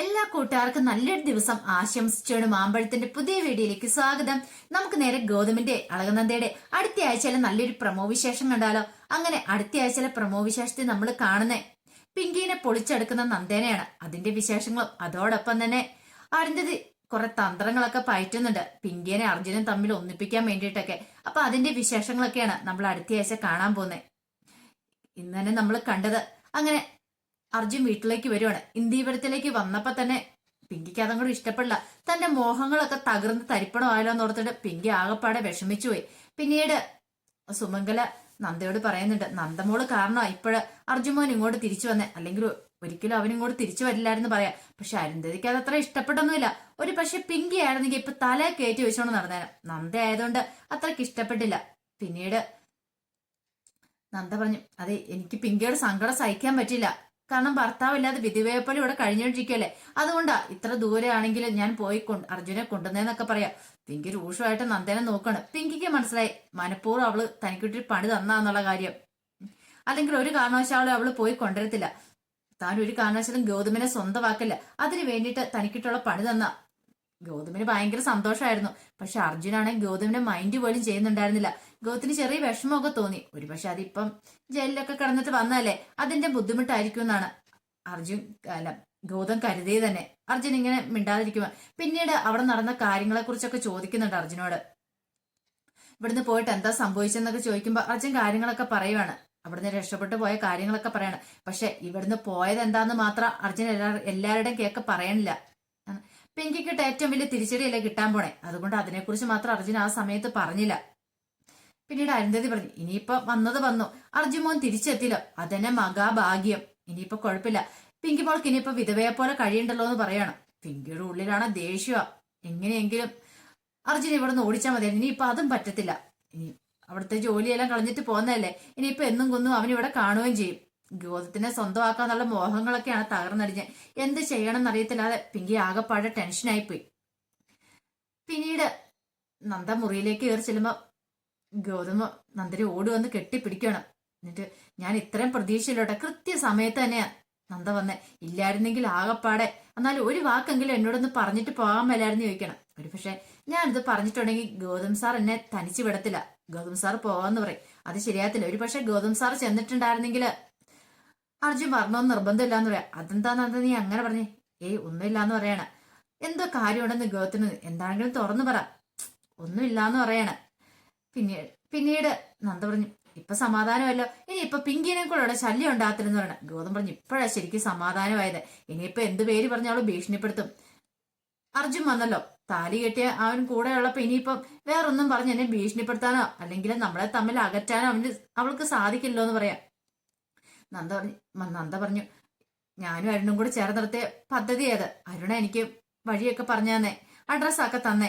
എല്ലാ കൂട്ടുകാർക്കും നല്ലൊരു ദിവസം ആശംസിച്ചോണ്ട് മാമ്പഴത്തിന്റെ പുതിയ വീഡിയോയിലേക്ക് സ്വാഗതം. നമുക്ക് നേരെ ഗൗതമിന്റെ അളകനന്ദയുടെ അടുത്ത ആഴ്ചയിലെ നല്ലൊരു പ്രമോ വിശേഷം കണ്ടാലോ? അങ്ങനെ അടുത്ത ആഴ്ചയിലെ പ്രമോ വിശേഷത്തിൽ നമ്മൾ കാണുന്നേ പിങ്കിനെ പൊളിച്ചെടുക്കുന്ന നന്ദേനെയാണ്. അതിന്റെ വിശേഷങ്ങളും അതോടൊപ്പം തന്നെ അരുന്ധതി കുറെ തന്ത്രങ്ങളൊക്കെ പയറ്റുന്നുണ്ട് പിങ്കിനെ അർജുനും തമ്മിൽ ഒന്നിപ്പിക്കാൻ വേണ്ടിയിട്ടൊക്കെ. അപ്പൊ അതിന്റെ വിശേഷങ്ങളൊക്കെയാണ് നമ്മൾ അടുത്ത ആഴ്ച കാണാൻ പോകുന്നത്. ഇന്ന് തന്നെ നമ്മൾ കണ്ടത് അങ്ങനെ അർജുൻ വീട്ടിലേക്ക് വരുവാണ്. ഇന്ദീപുരത്തിലേക്ക് വന്നപ്പോ തന്നെ പിങ്കിക്ക് അതങ്ങോട്ട് ഇഷ്ടപ്പെടില്ല. തന്റെ മോഹങ്ങളൊക്കെ തകർന്ന് തരിപ്പണമായാലോ എന്ന് ഓർത്തിട്ട് പിങ്കി ആകെപ്പാടെ വിഷമിച്ചു പോയി. പിന്നീട് സുമംഗല നന്ദയോട് പറയുന്നുണ്ട്, നന്ദമോള് കാരണമാണ് ഇപ്പോഴ് അർജുൻ ഇങ്ങോട്ട് തിരിച്ചു വന്നേ, അല്ലെങ്കിൽ ഒരിക്കലും അവനിങ്ങോട്ട് തിരിച്ചു വരില്ലായിരുന്നു പറയാം. പക്ഷെ അരുന്ധതിക്ക് അതത്ര ഇഷ്ടപ്പെട്ടൊന്നുമില്ല. ഒരു പക്ഷെ പിങ്കി ആയിരുന്നെങ്കിൽ ഇപ്പൊ തലയെ കയറ്റി വെച്ചോണ്ട് നടന്നേനെ. നന്ദ ആയതുകൊണ്ട് അത്രയ്ക്ക് ഇഷ്ടപ്പെട്ടില്ല. പിന്നീട് നന്ദ പറഞ്ഞു, അതെ എനിക്ക് പിങ്കിയുടെ സങ്കടം സഹിക്കാൻ പറ്റില്ല. കാരണം ഭർത്താവില്ലാതെ വിധിവേപ്പലും ഇവിടെ കഴിഞ്ഞോണ്ടിരിക്കല്ലേ, അതുകൊണ്ടാ ഇത്ര ദൂരെ ആണെങ്കിലും ഞാൻ പോയി അർജുനെ കൊണ്ടുവന്നേന്നൊക്കെ പറയാം. പിങ്കി രൂക്ഷമായിട്ട് നന്ദനെ നോക്കാണ്. പിങ്കിക്ക് മനസ്സിലായി മനഃപൂർവ്വം അവള് തനിക്കിട്ടൊരു പണി തന്നാന്നുള്ള കാര്യം. അല്ലെങ്കിൽ ഒരു കാരണവശാലും അവള് പോയി കൊണ്ടുവരത്തില്ല. താൻ ഒരു കാരണവശാലും ഗൗതമിനെ സ്വന്തമാക്കില്ല. അതിന് വേണ്ടിയിട്ട് തനിക്കിട്ടുള്ള പണി തന്ന ഗൗതമിന് ഭയങ്കര സന്തോഷമായിരുന്നു. പക്ഷെ അർജുനാണെങ്കിൽ ഗൗതമിനെ മൈൻഡ് പോലും ചെയ്യുന്നുണ്ടായിരുന്നില്ല. ഗൗതത്തിന് ചെറിയ വിഷമമൊക്കെ തോന്നി. ഒരുപക്ഷെ അതിപ്പം ജയിലിലൊക്കെ കിടന്നിട്ട് വന്നതല്ലേ, അതിന്റെ ബുദ്ധിമുട്ടായിരിക്കും എന്നാണ് അല്ല ഗൗതം കരുതിയത് തന്നെ. അർജുൻ ഇങ്ങനെ മിണ്ടാതിരിക്കുക. പിന്നീട് അവിടെ നടന്ന കാര്യങ്ങളെ കുറിച്ചൊക്കെ ചോദിക്കുന്നുണ്ട് അർജുനോട്. ഇവിടുന്ന് പോയിട്ട് എന്താ സംഭവിച്ചെന്നൊക്കെ ചോദിക്കുമ്പോ അർജുൻ കാര്യങ്ങളൊക്കെ പറയുവാണ്. അവിടുന്ന് രക്ഷപ്പെട്ടു പോയ കാര്യങ്ങളൊക്കെ പറയാണ്. പക്ഷെ ഇവിടുന്ന് പോയത് എന്താന്ന് മാത്രം അർജുൻ എല്ലാവരുടെയും കേക്ക് പറയണില്ല. പിങ്കിക്കിട്ട് ഏറ്റവും വലിയ തിരിച്ചടിയല്ലേ കിട്ടാൻ പോണേ, അതുകൊണ്ട് അതിനെക്കുറിച്ച് മാത്രം അർജുൻ ആ സമയത്ത് പറഞ്ഞില്ല. പിന്നീട് അരുന്ധതി പറഞ്ഞു, ഇനിയിപ്പൊ വന്നത് വന്നു, അർജുൻ മോൻ തിരിച്ചെത്തില്ലോ, അതെന്നെ മഹാഭാഗ്യം. ഇനിയിപ്പൊ കുഴപ്പമില്ല, പിങ്കി മോൾക്ക് ഇനിയിപ്പൊ വിധവയെ പോലെ കഴിയണ്ടല്ലോ എന്ന് പറയണം. പിങ്കിയുടെ ഉള്ളിലാണ് ദേഷ്യ. എങ്ങനെയെങ്കിലും അർജുൻ ഇവിടുന്ന് ഓടിച്ചാൽ മതിയായിരുന്നു. ഇനിയിപ്പൊ അതും പറ്റത്തില്ല. ഇനി അവിടുത്തെ ജോലിയെല്ലാം കളഞ്ഞിട്ട് പോകുന്നതല്ലേ, ഇനിയിപ്പൊ എന്നും കൊന്നും അവനിവിടെ കാണുകയും ചെയ്യും. ഗോതത്തിനെ സ്വന്തമാക്കാന്നുള്ള മോഹങ്ങളൊക്കെയാണ് തകർന്നടിഞ്ഞ്. എന്ത് ചെയ്യണം എന്നറിയത്തില്ലാതെ പിങ്കി ആകെപ്പാടെ ടെൻഷനായിപ്പോയി. പിന്നീട് നന്ദ മുറിയിലേക്ക് കയറി ചെല്ലുമ്പോ ഗൗതമ നന്ദനെ ഓടി വന്ന് കെട്ടിപ്പിടിക്കണം. എന്നിട്ട് ഞാൻ ഇത്രയും പ്രതീക്ഷയിലോട്ടെ കൃത്യസമയത്ത് തന്നെയാ നന്ദ വന്നേ, ഇല്ലായിരുന്നെങ്കിൽ ആകെപ്പാടെ എന്നാലും ഒരു വാക്കെങ്കിലും എന്നോടൊന്ന് പറഞ്ഞിട്ട് പോകാൻ മേലായിരുന്നു ചോദിക്കണം. ഒരു പക്ഷെ ഞാനിത് പറഞ്ഞിട്ടുണ്ടെങ്കിൽ ഗൗതം സാർ എന്നെ തനിച്ചു വിടത്തില്ല. ഗൗതം സാർ പോവാന്ന് പറയും, അത് ശരിയാത്തില്ല. ഒരു പക്ഷെ ഗൗതം സാർ ചെന്നിട്ടുണ്ടായിരുന്നെങ്കിൽ അർജുൻ പറഞ്ഞോന്ന് നിർബന്ധമില്ലാന്ന് പറയാം. അതെന്താ നന്ദ നീ അങ്ങനെ പറഞ്ഞേ? ഒന്നുമില്ലാന്ന് പറയണ. എന്തോ കാര്യമുണ്ടെന്ന് ഗൗതത്തിന് എന്താണെങ്കിലും തുറന്നു പറ. ഒന്നുമില്ലാന്ന് പറയണ. പിന്നീട് നന്ദ പറഞ്ഞു, ഇപ്പൊ സമാധാനമല്ലോ, ഇനി ഇപ്പൊ പിങ്കിനെ കൂടെ ഇവിടെ ശല്യം ഉണ്ടാകത്തില്ലെന്ന് പറയണം. ഗൗതം പറഞ്ഞു, ഇപ്പോഴാ ശരിക്കും സമാധാനമായത്. ഇനിയിപ്പൊ എന്ത് പേര് പറഞ്ഞ അവള് ഭീഷണിപ്പെടുത്തും. അർജുൻ വന്നല്ലോ, താലി കെട്ടിയ അവൻ കൂടെ ഉള്ളപ്പോ ഇനിയിപ്പം വേറൊന്നും പറഞ്ഞ് എന്നെ ഭീഷണിപ്പെടുത്താനോ അല്ലെങ്കിൽ നമ്മളെ തമ്മിൽ അകറ്റാനോ അവൾക്ക് സാധിക്കില്ലോ എന്ന് പറയാം. നന്ദ പറഞ്ഞു, ഞാനും അരുണും കൂടി ചേർന്ന് നടത്തിയ പദ്ധതി ഏത്? അരുണ എനിക്ക് വഴിയൊക്കെ പറഞ്ഞു തന്നെ, അഡ്രസ്സൊക്കെ തന്നെ.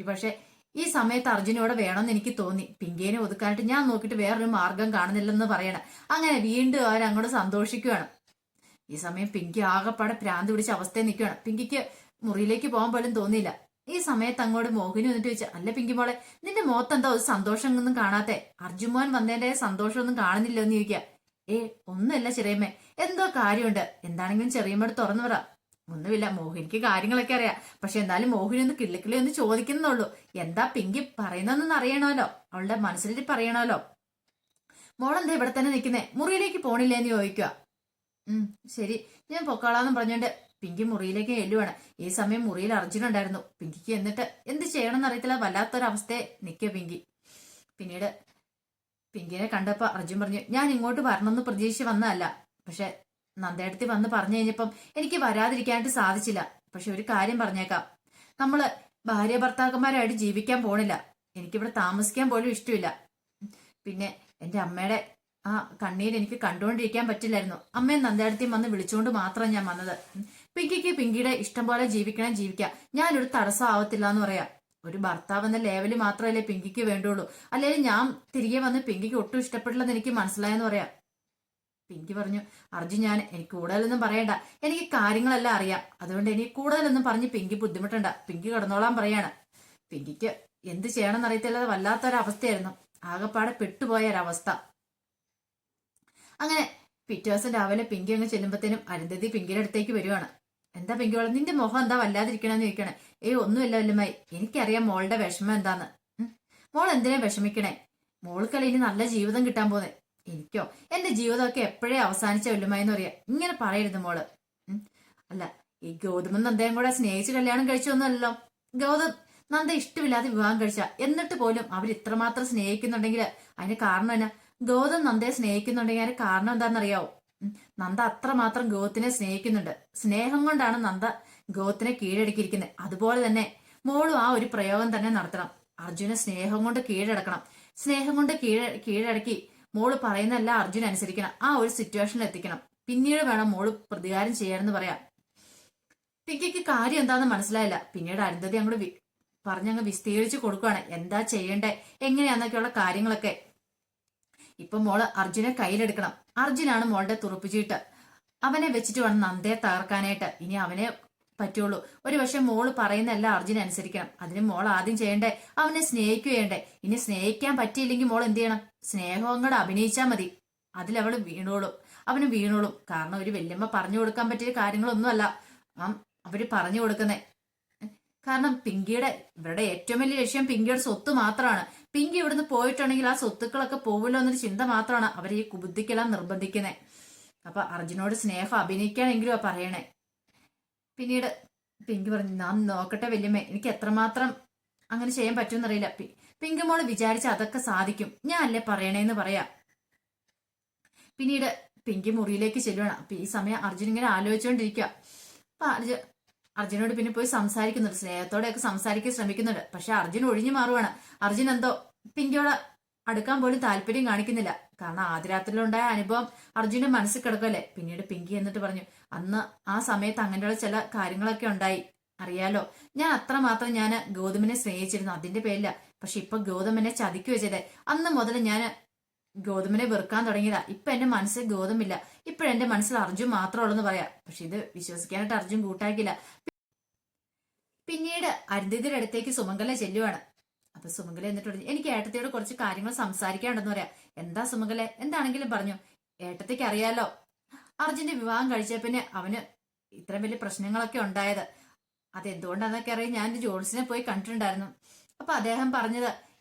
പക്ഷെ ഈ സമയത്ത് അർജുനോടെ വേണമെന്ന് എനിക്ക് തോന്നി. പിങ്കിയെ ഒതുക്കാനായിട്ട് ഞാൻ നോക്കിയിട്ട് വേറൊരു മാർഗം കാണുന്നില്ലെന്ന് പറയണം. അങ്ങനെ വീണ്ടും അവരങ്ങോട്ട് സന്തോഷിക്കുകയാണ്. ഈ സമയം പിങ്കി ആകെപ്പാടെ ഭ്രാന്ത് പിടിച്ച അവസ്ഥയിൽ നിൽക്കുകയാണ്. പിങ്കിക്ക് മുറിയിലേക്ക് പോകാൻ പോലും തോന്നിയില്ല. ഈ സമയത്ത് അങ്ങോട്ട് മോഹിനി വന്നിട്ട് ചോദിച്ചാൽ, അല്ല പിങ്കി മോളെ, നിന്റെ മുഖത്തെന്താ ഒരു സന്തോഷമൊന്നും കാണാത്തെ? അർജുൻ മോൻ വന്നതിന്റെ സന്തോഷമൊന്നും കാണുന്നില്ല എന്ന് ചോദിക്കുക. ഒന്നുമില്ല ചെറിയമ്മേ, എന്തോ കാര്യമുണ്ട്. എന്താണെങ്കിലും ചെറിയമ്മയോട് തുറന്നു പറ. ഒന്നുമില്ല, മോഹിനിക്ക് കാര്യങ്ങളൊക്കെ അറിയാം. പക്ഷെ എന്തായാലും മോഹിനി ഒന്ന് കിള്ളിക്കിള്ളി ഒന്ന് ചോദിക്കുന്നുള്ളൂ. എന്താ പിങ്കി പറയുന്നതെന്ന് അറിയണമല്ലോ, അവളുടെ മനസ്സിൽ പറയണമല്ലോ. മോളെന്താ ഇവിടെ തന്നെ നിൽക്കുന്നേ, മുറിയിലേക്ക് പോണില്ലേന്ന് ചോദിക്കുക. ശരി, ഞാൻ പൊക്കോളാന്ന് പറഞ്ഞോണ്ട് പിങ്കി മുറിയിലേക്ക് ചെല്ലുവാണ്. ഈ സമയം മുറിയിൽ അർജുൻ ഉണ്ടായിരുന്നു. പിങ്കിക്ക് എന്നിട്ട് എന്ത് ചെയ്യണം എന്നറിയത്തില്ല, വല്ലാത്തൊരവസ്ഥയെ നിൽക്കുക പിങ്കി. പിന്നീട് പിങ്കിനെ കണ്ടപ്പോ അർജുൻ പറഞ്ഞു, ഞാൻ ഇങ്ങോട്ട് വരണമെന്ന് പ്രതീക്ഷിച്ച് വന്നതല്ല. പക്ഷെ നന്ദേടത്തി വന്ന് പറഞ്ഞു കഴിഞ്ഞപ്പം എനിക്ക് വരാതിരിക്കാനായിട്ട് സാധിച്ചില്ല. പക്ഷെ ഒരു കാര്യം പറഞ്ഞേക്കാം, നമ്മള് ഭാര്യ ഭർത്താക്കന്മാരായിട്ട് ജീവിക്കാൻ പോണില്ല. എനിക്കിവിടെ താമസിക്കാൻ പോലും ഇഷ്ടമില്ല. പിന്നെ എന്റെ അമ്മയുടെ ആ കണ്ണീര് എനിക്ക് കണ്ടുകൊണ്ടിരിക്കാൻ പറ്റില്ലായിരുന്നു. അമ്മയും നന്ദേടത്തിയും വന്ന് വിളിച്ചുകൊണ്ട് മാത്രം ഞാൻ വന്നത്. പിങ്കിക്ക് പിങ്കിയുടെ ഇഷ്ടം പോലെ ജീവിക്കാം, ഞാനൊരു തടസ്സം ആവത്തില്ല എന്ന് പറയാം. ഒരു ഭർത്താവ് എന്ന ലെവല് മാത്രമല്ലേ പിങ്കിക്ക് വേണ്ടുള്ളൂ. അല്ലെങ്കിൽ ഞാൻ തിരികെ വന്ന് പിങ്കിക്ക് ഒട്ടും ഇഷ്ടപ്പെട്ടില്ലെന്ന് എനിക്ക് മനസ്സിലായെന്ന് പറയാം. പിങ്കി പറഞ്ഞു, അർജുൻ എനിക്ക് കൂടുതലൊന്നും പറയണ്ട, എനിക്ക് കാര്യങ്ങളെല്ലാം അറിയാം. അതുകൊണ്ട് എനിക്ക് കൂടുതലൊന്നും പറഞ്ഞ് പിങ്കി ബുദ്ധിമുട്ടണ്ട, പിങ്കി കിടന്നോളാൻ പറയാണ്. പിങ്കിക്ക് എന്ത് ചെയ്യണമെന്ന് അറിയത്തില്ലാതെ വല്ലാത്തൊരവസ്ഥയായിരുന്നു. ആകെപ്പാടെ പെട്ടുപോയ ഒരവസ്ഥ. അങ്ങനെ പിറ്റേ ദിവസം രാവിലെ പിങ്കി അങ്ങ് ചെല്ലുമ്പോഴത്തേനും അരുന്ധതി പിങ്കിയുടെ അടുത്തേക്ക് വരുവാണ്. എന്താ പിങ്കിയോളെ നിന്റെ മുഖം എന്താ വല്ലാതിരിക്കണെന്ന് ചോദിക്കണേ. ഒന്നുമില്ല വല്യമ്മായി, എനിക്കറിയാം മോളുടെ വിഷമം എന്താന്ന്. മോൾ എന്തിനാ വിഷമിക്കണേ? മോൾക്കല്ല ഇനി നല്ല ജീവിതം കിട്ടാൻ പോന്നെ. എനിക്കോ എന്റെ ജീവിതമൊക്കെ എപ്പോഴേ അവസാനിച്ച വല്യമ്മായി എന്ന് പറയാ. ഇങ്ങനെ പറയരുത് മോള്. അല്ല, ഈ ഗൗതമും നന്ദയും കൂടെ സ്നേഹിച്ച് കല്യാണം കഴിച്ചൊന്നുമല്ലോ. ഗൗതം നന്ദ ഇഷ്ടമില്ലാതെ വിവാഹം കഴിച്ച, എന്നിട്ട് പോലും അവർ ഇത്രമാത്രം സ്നേഹിക്കുന്നുണ്ടെങ്കിൽ അതിന് കാരണം എന്നാ? ഗൗതം നന്ദയെ സ്നേഹിക്കുന്നുണ്ടെങ്കിൽ അതിന് കാരണം എന്താണെന്നറിയാവോ? നന്ദ അത്രമാത്രം ഗൗതത്തിനെ സ്നേഹിക്കുന്നുണ്ട്. സ്നേഹം കൊണ്ടാണ് നന്ദ ഗൗതത്തിനെ കീഴടക്കിയിരിക്കുന്നത്. അതുപോലെ തന്നെ മോളും ആ ഒരു പ്രയോഗം തന്നെ നടത്തണം. അർജുനെ സ്നേഹം കൊണ്ട് കീഴടക്കണം. സ്നേഹം കൊണ്ട് കീഴടക്കി മോള് പറയുന്നല്ല അർജുൻ അനുസരിക്കണം. ആ ഒരു സിറ്റുവേഷനിൽ എത്തിക്കണം. പിന്നീട് വേണം മോള് പ്രതികാരം ചെയ്യാനെന്ന് പറയാം. പിങ്കിക്ക് കാര്യം എന്താണെന്ന് മനസ്സിലായില്ല. പിന്നീട് അരുന്ധതി അങ്ങോട്ട് പറഞ്ഞങ്ങ് വിസ്തീരിച്ചു കൊടുക്കുകയാണ് എന്താ ചെയ്യണ്ടേ എങ്ങനെയാന്നൊക്കെയുള്ള കാര്യങ്ങളൊക്കെ. ഇപ്പൊ മോള് അർജുനെ കയ്യിലെടുക്കണം. അർജുനാണ് മോളുടെ തുറപ്പിച്ചിട്ട്. അവനെ വെച്ചിട്ട് വേണം നന്ദയെ തകർക്കാനായിട്ട്. ഇനി അവനെ പറ്റുള്ളൂ. ഒരു പക്ഷെ മോള് പറയുന്നല്ല അർജുൻ അനുസരിക്കണം. അതിന് മോൾ ആദ്യം ചെയ്യണ്ടേ അവനെ സ്നേഹിക്കുകയണ്ടേ. ഇനി സ്നേഹിക്കാൻ പറ്റിയില്ലെങ്കിൽ മോൾ എന്ത് ചെയ്യണം? സ്നേഹം അങ്ങോട്ട് അഭിനയിച്ചാൽ മതി. അതിലവള് വീണോളും. അവന് വീണോളും. കാരണം ഒരു വല്യമ്മ പറഞ്ഞു കൊടുക്കാൻ പറ്റിയ കാര്യങ്ങളൊന്നുമല്ല അവര് പറഞ്ഞു കൊടുക്കുന്നേ. കാരണം ഇവരുടെ ഏറ്റവും വലിയ ലക്ഷ്യം പിങ്കിയുടെ സ്വത്ത് മാത്രമാണ്. പിങ്കി ഇവിടുന്ന് പോയിട്ടുണ്ടെങ്കിൽ ആ സ്വത്തുക്കളൊക്കെ പോവില്ലോ എന്നൊരു ചിന്ത മാത്രമാണ് അവരെ ഈ കുബുദ്ധിക്കെല്ലാം നിർബന്ധിക്കുന്നത്. അപ്പൊ അർജുനോട് സ്നേഹം അഭിനയിക്കാനെങ്കിലും പറയണേ. പിന്നീട് പിങ്കി പറഞ്ഞു ഞാൻ നോക്കട്ടെ വല്യമ്മേ, എനിക്ക് എത്രമാത്രം അങ്ങനെ ചെയ്യാൻ പറ്റുമെന്നറിയില്ല. പിങ്കി മോള് വിചാരിച്ച അതൊക്കെ സാധിക്കും. ഞാൻ അല്ലേ പറയണേന്ന് പറയാ. പിന്നീട് പിങ്കി മുറിയിലേക്ക് ചെല്ലുവാണ്. അപ്പൊ ഈ സമയം അർജുൻ ഇങ്ങനെ ആലോചിച്ചുകൊണ്ടിരിക്കുക. അപ്പൊ അർജുനോട് പിന്നെ പോയി സംസാരിക്കുന്നുണ്ട്. സ്നേഹത്തോടെയൊക്കെ ശ്രമിക്കാൻ ശ്രമിക്കുന്നുണ്ട്. പക്ഷെ അർജുൻ ഒഴിഞ്ഞു മാറുവാണ്. അർജുൻ എന്തോ പിങ്കിയോട് അടുക്കാൻ പോലും താല്പര്യം കാണിക്കുന്നില്ല. കാരണം ആദ്യ രാത്രിയിലുണ്ടായ അനുഭവം അർജുന്റെ മനസ്സിൽ കിടക്കുമല്ലേ. പിന്നീട് പിങ്കി എന്നിട്ട് പറഞ്ഞു അന്ന് ആ സമയത്ത് അങ്ങനെയുള്ള ചില കാര്യങ്ങളൊക്കെ ഉണ്ടായി. അറിയാലോ, ഞാൻ അത്രമാത്രം ഞാൻ ഗൗതമിനെ സ്നേഹിച്ചിരുന്നു. അതിന്റെ പേരില്ല. പക്ഷെ ഇപ്പൊ ഗൗതം എന്നെ ചതിക്കുക ചെയ്തേ. അന്ന് മുതൽ ഞാൻ ഗൗതമിനെ വെറുക്കാൻ തുടങ്ങിയതാ. ഇപ്പൊ എന്റെ മനസ്സിൽ ഗൗതമില്ല. ഇപ്പോഴെന്റെ മനസ്സിൽ അർജുൻ മാത്രമേ ഉള്ളൂ എന്ന് പറയാം. പക്ഷെ ഇത് വിശ്വസിക്കാനായിട്ട് അർജുൻ കൂട്ടാക്കില്ല. പിന്നീട് അരുന്ധതിയുടെ അടുത്തേക്ക് സുമംഗല ചെല്ലുവാണ്. അപ്പൊ സുമംഗല എന്നിട്ട് പറഞ്ഞു എനിക്ക് ഏട്ടത്തിയോട് കുറച്ച് കാര്യങ്ങൾ സംസാരിക്കാനുണ്ടെന്ന് പറയാം. എന്താ സുമംഗല? എന്താണെങ്കിലും പറഞ്ഞു. ഏട്ടത്തേക്ക് അറിയാലോ അർജുന്റെ വിവാഹം കഴിച്ച പിന്നെ അവന് ഇത്രയും വലിയ പ്രശ്നങ്ങളൊക്കെ ഉണ്ടായത്. അതെന്തുകൊണ്ടാന്നൊക്കെ അറിയാം. ഞാൻ ജോൺസിനെ പോയി കണ്ടിട്ടുണ്ടായിരുന്നു. അപ്പൊ അദ്ദേഹം പറഞ്ഞത്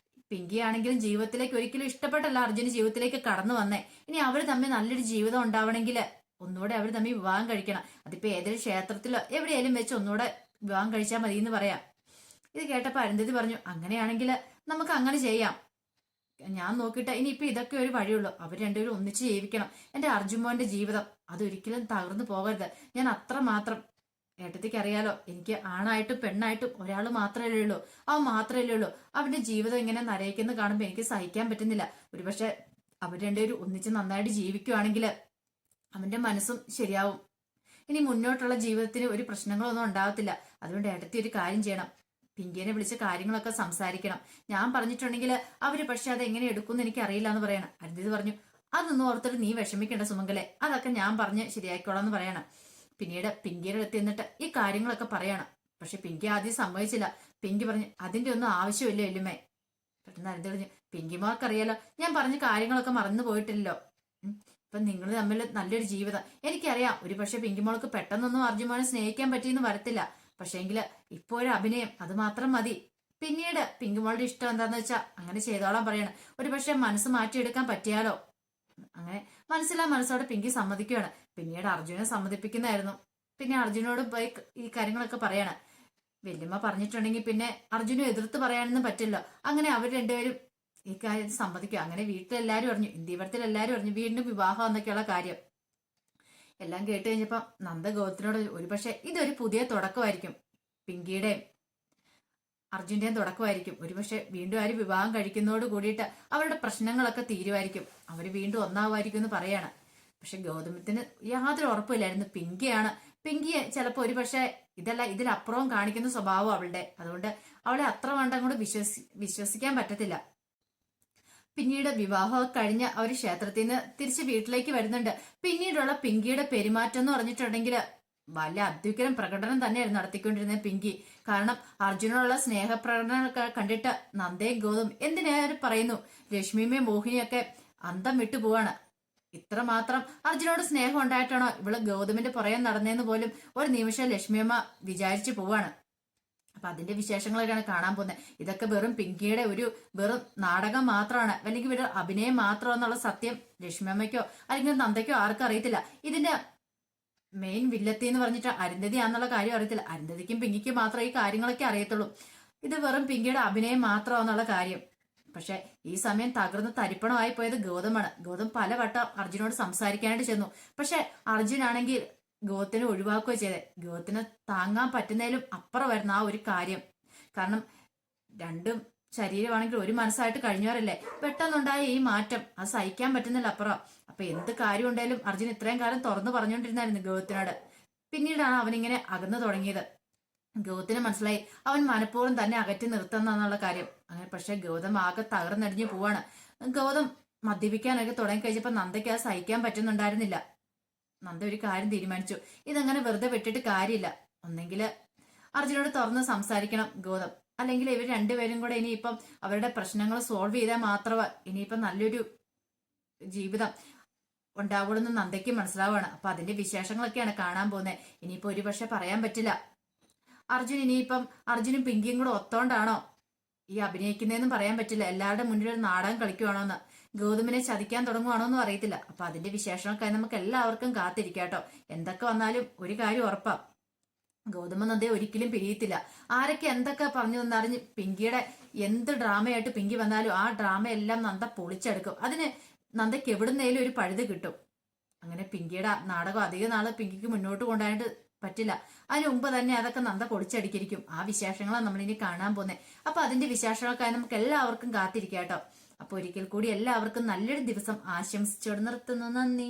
പിങ്കി ആണെങ്കിലും ജീവിതത്തിലേക്ക് ഒരിക്കലും ഇഷ്ടപ്പെട്ടല്ല അർജുന് ജീവിതത്തിലേക്ക് കടന്നു വന്നേ. ഇനി അവർ തമ്മിൽ നല്ലൊരു ജീവിതം ഉണ്ടാവണമെങ്കിൽ ഒന്നുകൂടെ അവർ തമ്മിൽ വിവാഹം കഴിക്കണം. അതിപ്പോ ഏതൊരു ക്ഷേത്രത്തിലോ എവിടെയായാലും വെച്ച് ഒന്നുകൂടെ വിവാഹം കഴിച്ചാൽ മതി എന്ന് പറയാം. ഇത് കേട്ടപ്പോ അരുന്ധതി പറഞ്ഞു അങ്ങനെയാണെങ്കിൽ നമുക്ക് അങ്ങനെ ചെയ്യാം. ഞാൻ നോക്കിയിട്ട് ഇനിയിപ്പോ ഇതൊക്കെ ഒരു വഴിയുള്ളൂ. അവർ രണ്ടുപേരും ഒന്നിച്ച് ജീവിക്കണം. എന്റെ അർജുൻ മോന്റെ ജീവിതം അതൊരിക്കലും തകർന്നു പോകരുത്. ഞാൻ അത്രമാത്രം ഏട്ടത്തിക്ക് അറിയാലോ എനിക്ക് ആണായിട്ടും പെണ്ണായിട്ടും ഒരാൾ മാത്രമല്ലേ ഉള്ളൂ. അവൻ മാത്രമല്ലേ ഉള്ളൂ. അവന്റെ ജീവിതം ഇങ്ങനെ നരയിക്കുന്ന കാണുമ്പോൾ എനിക്ക് സഹിക്കാൻ പറ്റുന്നില്ല. ഒരുപക്ഷെ അവർ രണ്ടുപേരും ഒന്നിച്ച് നന്നായിട്ട് ജീവിക്കുവാണെങ്കിൽ അവന്റെ മനസ്സും ശരിയാവും. ഇനി മുന്നോട്ടുള്ള ജീവിതത്തിന് ഒരു പ്രശ്നങ്ങളൊന്നും ഉണ്ടാകത്തില്ല. അതുകൊണ്ട് ഏട്ടത്തി ഒരു കാര്യം ചെയ്യണം. പിങ്കിയെ വിളിച്ച കാര്യങ്ങളൊക്കെ സംസാരിക്കണം. ഞാൻ പറഞ്ഞിട്ടുണ്ടെങ്കിൽ അവര് പക്ഷെ അത് എങ്ങനെ എടുക്കുമെന്ന് എനിക്ക് അറിയില്ല എന്ന് പറയണം. അരുന്ധതി പറഞ്ഞു അതൊന്നും ഓർത്തിട്ട് നീ വിഷമിക്കേണ്ട സുമംഗലെ, അതൊക്കെ ഞാൻ പറഞ്ഞ് ശരിയായിക്കോളാം എന്ന് പറയണം. പിന്നീട് പിങ്കിയുടെ അടുത്ത് എന്നിട്ട് ഈ കാര്യങ്ങളൊക്കെ പറയണം. പക്ഷെ പിങ്കി ആദ്യം സമ്മതിച്ചില്ല. പിങ്കി പറഞ്ഞു അതിന്റെ ഒന്നും ആവശ്യമില്ല എല്ലുമേ. പെട്ടെന്ന് അരുന്ധതി പറഞ്ഞു പിങ്കിമാർക്കറിയാലോ ഞാൻ പറഞ്ഞ കാര്യങ്ങളൊക്കെ മറന്നു പോയിട്ടില്ലല്ലോ. ഇപ്പൊ നിങ്ങൾ തമ്മിൽ നല്ലൊരു ജീവിതം എനിക്കറിയാം. ഒരു പക്ഷെ പിങ്കിമോൾക്ക് പെട്ടെന്നൊന്നും അർജുനോനെ സ്നേഹിക്കാൻ പറ്റിയെന്ന് വരത്തില്ല. പക്ഷേങ്കില് ഇപ്പോ ഒരു അഭിനയം അത് മാത്രം മതി. പിന്നീട് പിങ്കിമോളുടെ ഇഷ്ടം എന്താന്ന് വെച്ചാൽ അങ്ങനെ ചെയ്തോളാൻ പറയണം. ഒരു പക്ഷെ മനസ്സ് മാറ്റിയെടുക്കാൻ പറ്റിയാലോ. അങ്ങനെ മനസ്സോടെ പിങ്കി സമ്മതിക്കുകയാണ്. പിന്നീട് അർജുനെ സമ്മതിപ്പിക്കുന്നതായിരുന്നു. പിന്നെ അർജുനോട് പോയി ഈ കാര്യങ്ങളൊക്കെ പറയാണ്. വല്യമ്മ പറഞ്ഞിട്ടുണ്ടെങ്കിൽ പിന്നെ അർജുനും എതിർത്ത് പറയാനൊന്നും പറ്റില്ല. അങ്ങനെ അവർ രണ്ടുപേരും ഈ കാര്യം സമ്മതിക്കുക. അങ്ങനെ വീട്ടിലെല്ലാരും അറിഞ്ഞു. ഇന്ത്യപുരത്തിലെല്ലാരും അറിഞ്ഞു വീണ്ടും വിവാഹം എന്നൊക്കെയുള്ള കാര്യം. എല്ലാം കേട്ട് കഴിഞ്ഞപ്പം നന്ദ ഗൗതത്തിനോട് ഒരുപക്ഷെ ഇതൊരു പുതിയ തുടക്കമായിരിക്കും. പിങ്കിയുടെയും അർജുന്റെയും തുടക്കമായിരിക്കും. ഒരുപക്ഷെ വീണ്ടും ആര് വിവാഹം കഴിക്കുന്നതോട് കൂടിയിട്ട് അവരുടെ പ്രശ്നങ്ങളൊക്കെ തീരുമായിരിക്കും. അവര് വീണ്ടും ഒന്നാവുമായിരിക്കും എന്ന് പറയാണ്. പക്ഷെ ഗൗതമത്തിന് യാതൊരു ഉറപ്പില്ലായിരുന്നു. പിങ്കി ചിലപ്പോ ഒരുപക്ഷെ ഇതിലപ്പുറവും കാണിക്കുന്ന സ്വഭാവം അവളുടെ. അതുകൊണ്ട് അവളെ അത്ര വേണ്ട കൂടെ വിശ്വസിക്കാൻ പറ്റത്തില്ല. പിന്നീട് വിവാഹമൊക്കെ കഴിഞ്ഞ് അവർ ക്ഷേത്രത്തിൽ നിന്ന് തിരിച്ച് വീട്ടിലേക്ക് വരുന്നുണ്ട്. പിന്നീടുള്ള പിങ്കിയുടെ പെരുമാറ്റം എന്ന് പറഞ്ഞിട്ടുണ്ടെങ്കിൽ വലിയ അത്യുഗ്രൻ പ്രകടനം തന്നെയായിരുന്നു നടത്തിക്കൊണ്ടിരുന്നത് പിങ്കി. കാരണം അർജുനോടുള്ള സ്നേഹപ്രകടനമൊക്കെ കണ്ടിട്ട് നന്ദയും ഗൗതം എന്തിനേറെ പറയുന്നു ലക്ഷ്മിയുമേയും മോഹിനിയൊക്കെ അന്തം വിട്ടു പോവാണ്. ഇത്രമാത്രം അർജുനോട് സ്നേഹം ഉണ്ടായിട്ടാണോ ഇവള് ഗൗതമിന്റെ പുറകെ നടന്നേന്ന് പോലും ഒരു നിമിഷം ലക്ഷ്മിയമ്മ വിചാരിച്ചു പോവാണ്. അപ്പൊ അതിന്റെ വിശേഷങ്ങളൊക്കെയാണ് കാണാൻ പോകുന്നത്. ഇതൊക്കെ വെറും പിങ്കിയുടെ ഒരു വെറും നാടകം മാത്രമാണ്, അല്ലെങ്കിൽ ഒരു അഭിനയം മാത്രമെന്നുള്ള സത്യം ലക്ഷ്മിയമ്മയ്ക്കോ അല്ലെങ്കിൽ നന്ദയ്ക്കോ ആർക്കും അറിയത്തില്ല. ഇതിന്റെ മെയിൻ വില്ലത്തി എന്ന് പറഞ്ഞിട്ട് അരുന്ധതിയാന്നുള്ള കാര്യം അറിയത്തില്ല. അരുന്ധതിക്കും പിങ്കിക്കും മാത്രമേ ഈ കാര്യങ്ങളൊക്കെ അറിയത്തുള്ളൂ. ഇത് വെറും പിങ്കിയുടെ അഭിനയം മാത്രമാണെന്നുള്ള കാര്യം. പക്ഷെ ഈ സമയം തകർന്ന് തരിപ്പണമായി പോയത് ഗൗതമാണ്. ഗൗതം പലവട്ടം അർജുനോട് സംസാരിക്കാനായിട്ട് ചെന്നു. പക്ഷെ അർജുനാണെങ്കിൽ ഗൗതത്തിനെ ഒഴിവാക്കുകയോ ചെയ്തേ. ഗൗതത്തിന് താങ്ങാൻ പറ്റുന്നതിലും അപ്പുറം വരുന്ന ആ ഒരു കാര്യം. കാരണം രണ്ടും ശരീരമാണെങ്കിൽ ഒരു മനസ്സായിട്ട് കഴിഞ്ഞവരല്ലേ. പെട്ടെന്നുണ്ടായ ഈ മാറ്റം അത് സഹിക്കാൻ പറ്റുന്നില്ല അപ്പുറം. അപ്പൊ എന്ത് കാര്യം ഉണ്ടായാലും അർജുൻ ഇത്രയും കാലം തുറന്നു പറഞ്ഞുകൊണ്ടിരുന്നായിരുന്നു ഗൗതത്തിനോട്. പിന്നീടാണ് അവനിങ്ങനെ അകന്നു തുടങ്ങിയത്. ഗൗതത്തിന് മനസ്സിലായി അവൻ മനഃപൂർവ്വം തന്നെ അകറ്റി നിർത്തുന്നുള്ള കാര്യം. അങ്ങനെ പക്ഷെ ഗൗതം ആകെ തകർന്നടിഞ്ഞു പോവാണ്. ഗൗതം മദ്യപിക്കാനൊക്കെ തുടങ്ങി കഴിഞ്ഞപ്പോ നന്ദയ്ക്ക് അത് സഹിക്കാൻ പറ്റുന്നുണ്ടായിരുന്നില്ല. നന്ദ ഒരു കാര്യം തീരുമാനിച്ചു, ഇതങ്ങനെ വെറുതെ വിട്ടിട്ട് കാര്യമില്ല. ഒന്നെങ്കില് അർജുനോട് തുറന്ന് സംസാരിക്കണം ഗൗതം, അല്ലെങ്കിൽ ഇവർ രണ്ടുപേരും കൂടെ ഇനിയിപ്പം അവരുടെ പ്രശ്നങ്ങൾ സോൾവ് ചെയ്താൽ മാത്രമേ ഇനിയിപ്പം നല്ലൊരു ജീവിതം ഉണ്ടാവുള്ളൂ എന്ന് നന്ദയ്ക്ക് മനസ്സിലാവുകയാണ്. അപ്പൊ അതിന്റെ വിശേഷങ്ങളൊക്കെയാണ് കാണാൻ പോകുന്നത്. ഇനിയിപ്പോ ഒരു പക്ഷെ പറയാൻ പറ്റില്ല അർജുനും പിങ്കിയും കൂടെ ഒത്തോണ്ടാണോ ഈ അഭിനയിക്കുന്നതെന്നും പറയാൻ പറ്റില്ല. എല്ലാവരുടെ മുന്നിൽ ഒരു നാടകം കളിക്കുവാണോ എന്ന്, ഗൗതമിനെ ചതിക്കാൻ തുടങ്ങുവാണോ എന്നും അറിയത്തില്ല. അപ്പൊ അതിന്റെ വിശേഷമൊക്കെ നമുക്ക് എല്ലാവർക്കും കാത്തിരിക്കാട്ടോ. എന്തൊക്കെ വന്നാലും ഒരു കാര്യം ഉറപ്പാ, ഗൗതമ നന്ദയെ ഒരിക്കലും പിരിയത്തില്ല. ആരൊക്കെ എന്തൊക്കെ പറഞ്ഞു എന്നറിഞ്ഞ് പിങ്കിയുടെ എന്ത് ഡ്രാമയായിട്ട് പിങ്കി വന്നാലും ആ ഡ്രാമയെല്ലാം നന്ദ പൊളിച്ചെടുക്കും. അതിന് നന്ദയ്ക്ക് എവിടുന്നേലും ഒരു പഴുത് കിട്ടും. അങ്ങനെ പിങ്കിയുടെ നാടകം അധിക നാള് പിങ്കിക്ക് മുന്നോട്ട് കൊണ്ടുപോയിട്ട് പറ്റില്ല. അതിന് മുമ്പ് തന്നെ അതൊക്കെ നന്ദ പൊളിച്ചടിക്കിരിക്കും. ആ വിശേഷങ്ങളാണ് നമ്മളിനി കാണാൻ പോകുന്നത്. അപ്പൊ അതിന്റെ വിശേഷങ്ങൾക്കായി നമുക്ക് എല്ലാവർക്കും കാത്തിരിക്കാം കേട്ടോ. അപ്പൊ ഒരിക്കൽ കൂടി എല്ലാവർക്കും നല്ലൊരു ദിവസം ആശംസിച്ചോട് നിർത്തുന്നു. നന്ദി.